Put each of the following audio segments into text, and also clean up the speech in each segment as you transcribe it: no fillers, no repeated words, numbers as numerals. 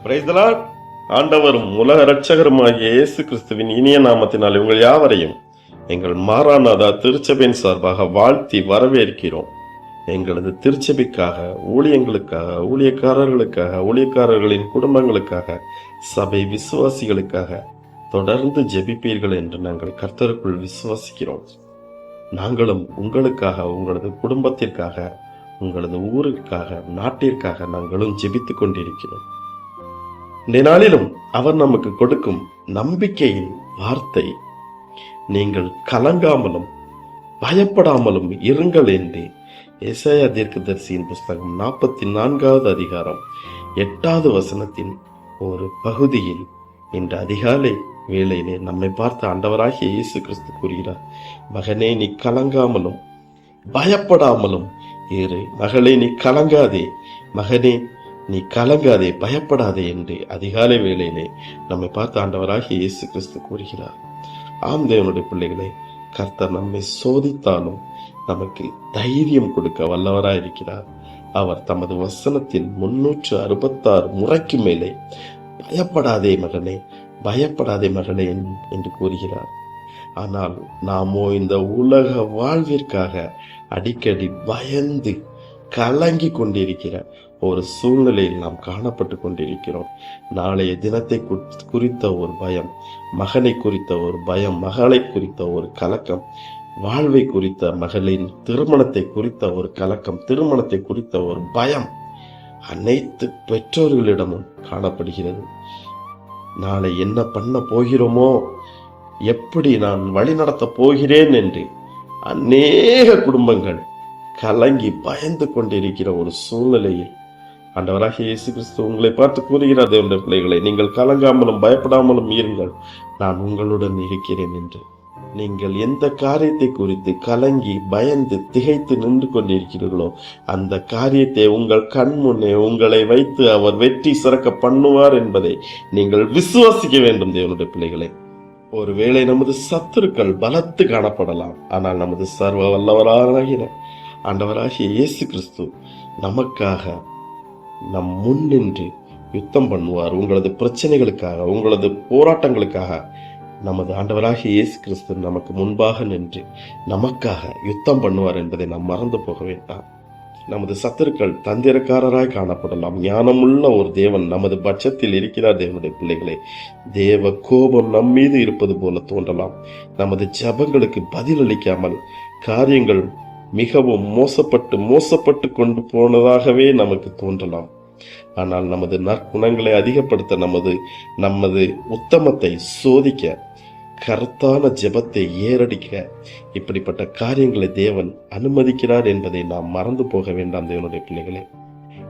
Praise the Lord. ஆண்டவரும் உலக இரட்சகருமாகிய இயேசு கிறிஸ்துவின் இனிய நாமத்தினால் உங்கள் யாவரையும் எங்கள் மாராநாதா திருச்சபையின் சார்பாக வாழ்த்தி வரவேற்கிறோம். எங்களது திருச்சபைக்காக, ஊழியங்களுக்காக, ஊழியக்காரர்களுக்காக, ஊழியக்காரர்களின் குடும்பங்களுக்காக, சபை விசுவாசிகளுக்காக தொடர்ந்து ஜெபிப்பீர்கள் என்று நாங்கள் கர்த்தருக்குள் விசுவாசிக்கிறோம். நாங்களும் உங்களுக்காக, உங்களது குடும்பத்திற்காக, உங்களது ஊருக்காக, நாட்டிற்காக நாங்களும் ஜெபித்துக் கொண்டிருக்கிறோம். இந்த நாளிலும் அவர் நமக்கு கொடுக்கும் நம்பிக்கையின் வார்த்தை, நீங்கள் கலங்காமலும் பயப்படாமலும் இருங்கள் என்று எசாயா தீர்க்கதரிசியின் புஸ்தகம் 44வது அதிகாரம் 8வது வசனத்தின் ஒரு பகுதியில் இன்று அதிகாலை வேளையிலே நம்மை பார்த்த ஆண்டவராகிய இயேசு கிறிஸ்து கூறுகிறார், மகனே நீ கலங்காமலும் பயப்படாமலும் இரு. மகளே நீ கலங்காதே, மகனே நீ கலங்காதே, பயப்படாதே என்று அதிகாலை வேளையிலே நம்மை பார்த்து ஆண்டவராகிய இயேசு கிறிஸ்து கூறுகிறார். ஆம் தேவனுடைய பிள்ளைகளே, கர்த்தர் நம்மை சோதித்தாலும் நமக்கு தைரியம் கொடுக்க வல்லவராய் இருக்கிறார். அவர் தமது வசனத்தில் 366 முறைக்கு மேலே பயப்படாதே மகனே, பயப்படாதே மகளே என்று கூறுகிறார். ஆனால் நாமோ இந்த உலக வாழ்விற்காக அடிக்கடி பயந்து கலங்கி கொண்டிருக்கிற ஒரு சூழ்நிலையில் நாம் காணப்பட்டு கொண்டிருக்கிறோம். நாளைய தினத்தை குறித்த ஒரு பயம், மகனை குறித்த ஒரு பயம், மகளை குறித்த ஒரு கலக்கம், வாழ்வை குறித்த மகளின் திருமணத்தை குறித்த ஒரு கலக்கம், திருமணத்தை குறித்த ஒரு பயம் அனைத்து பெற்றோர்களிடமும் காணப்படுகிறது. நாளை என்ன பண்ண போகிறோமோ, எப்படி நான் வழி நடத்த போகிறேன் என்று அநேக குடும்பங்கள் கலங்கி பயந்து கொண்டிருக்கிற ஒரு சூழ்நிலையில் ஆண்டவராகிய இயேசு கிறிஸ்து உங்களை பார்த்து கூறுகிறார், தேவனுடைய பிள்ளைகளை, நீங்கள் கலங்காமலும் பயப்படாமலும் இருங்கள், நான் உங்களுடன் இருக்கிறேன் என்று. நீங்கள் எந்த காரியத்தை குறித்து கலங்கி பயந்து திகைத்து நின்று கொண்டிருக்கிறீர்களோ அந்த காரியத்தை உங்கள் கண் முன்னே உங்களை வைத்து அவர் வெற்றி சிறக்க பண்ணுவார் என்பதை நீங்கள் விசுவாசிக்க வேண்டும். தேவனுடைய பிள்ளைகளை, ஒருவேளை நமது சத்துருக்கள் பலத்து காணப்படலாம், ஆனால் நமது சர்வ வல்லவராகிய ஆண்டவராகிய இயேசு கிறிஸ்து நமக்காக நம் முன் நின்று யுத்தம் பண்ணுவார். உங்களது பிரச்சனைகளுக்காக, உங்களது போராட்டங்களுக்காக நமது ஆண்டவராகிய இயேசு கிறிஸ்து நமக்கு முன்பாக நின்று நமக்காக யுத்தம் பண்ணுவார் என்பதை நாம் மறந்து போக வேண்டாம். நமது சத்துருக்கள் தந்திரக்காரராய் காணப்படலாம், ஞானமுள்ள ஒரு தேவன் நமது பட்சத்தில் இருக்கிறார். தேவனுடைய பிள்ளைகளே, தேவ கோபம் நம் மீது இருப்பது போல தோன்றலாம். நமது ஜெபங்களுக்கு பதில் அளிக்காமல் காரியங்கள் மிகவும் மோசப்பட்டு கொண்டு போனதாகவே நமக்கு தோன்றலாம். ஆனால் நமது நற்குணங்களை அதிகப்படுத்த, நமது உத்தமத்தை சோதிக்க, கருத்தான ஜெபத்தை ஏறடிக்க இப்படிப்பட்ட காரியங்களை தேவன் அனுமதிக்கிறார் என்பதை நாம் மறந்து போக வேண்டாம். தேவனுடைய பிள்ளைகளே,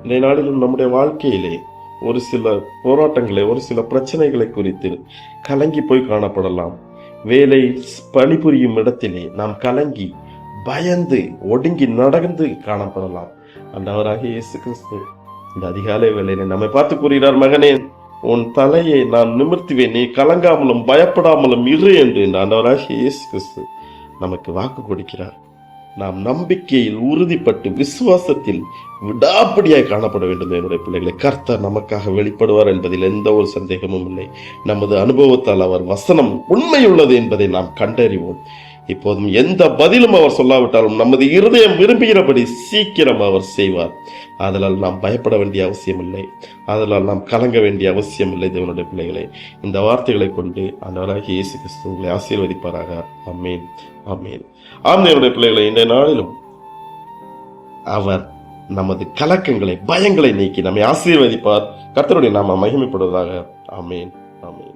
இந்த நாளிலும் நம்முடைய வாழ்க்கையிலே ஒரு சில போராட்டங்களை, ஒரு சில பிரச்சனைகளை குறித்து கலங்கி போய் காணப்படலாம். வேலை பணிபுரியும் இடத்திலே நாம் கலங்கி பயந்து ஒடுங்கி நடந்து காணப்படலாம். ஆண்டவராகிய இயேசு கிறிஸ்து இந்த அதிகாலை வேளையிலே நம்மை பார்த்து கூறுகிறார், மகனே உன் தலையை நான் நிமிர்த்துவேன், நீ கலங்காமலும் பயப்படாமலும் இரு என்று ஆண்டவராகிய இயேசு கிறிஸ்து நமக்கு வாக்கு கொடுக்கிறார். நாம் நம்பிக்கையில் உறுதிப்பட்டு விசுவாசத்தில் விடாப்பிடியாய் காணப்பட வேண்டும். என்னுடைய பிள்ளைகளை, கர்த்தர் நமக்காக வெளிப்படுவார் என்பதில் எந்த ஒரு சந்தேகமும் இல்லை. நமது அனுபவத்தால் அவர் வசனம் உண்மையுள்ளது என்பதை நாம் கண்டறிவோம். இப்போதும் எந்த பதிலும் அவர் சொல்லாவிட்டாலும் நமது இருதயம் விரும்புகிறபடி சீக்கிரம் அவர் செய்வார். அதனால் நாம் பயப்பட வேண்டிய அவசியம் இல்லை, அதனால் நாம் கலங்க வேண்டிய அவசியம் இல்லை. தேவனுடைய பிள்ளைகளை, இந்த வார்த்தைகளை கொண்டு ஆண்டவராகிய இயேசு கிறிஸ்து உங்களை ஆசீர்வதிப்பாராக. ஆமென், ஆமென். ஆம் தேவனுடைய பிள்ளைகளை, இந்த நாளிலும் அவர் நமது கலக்கங்களை, பயங்களை நீக்கி நம்மை ஆசீர்வதிப்பார். கர்த்தருடைய நாம மகிமைப்படுவதாக. ஆமென், ஆமென்.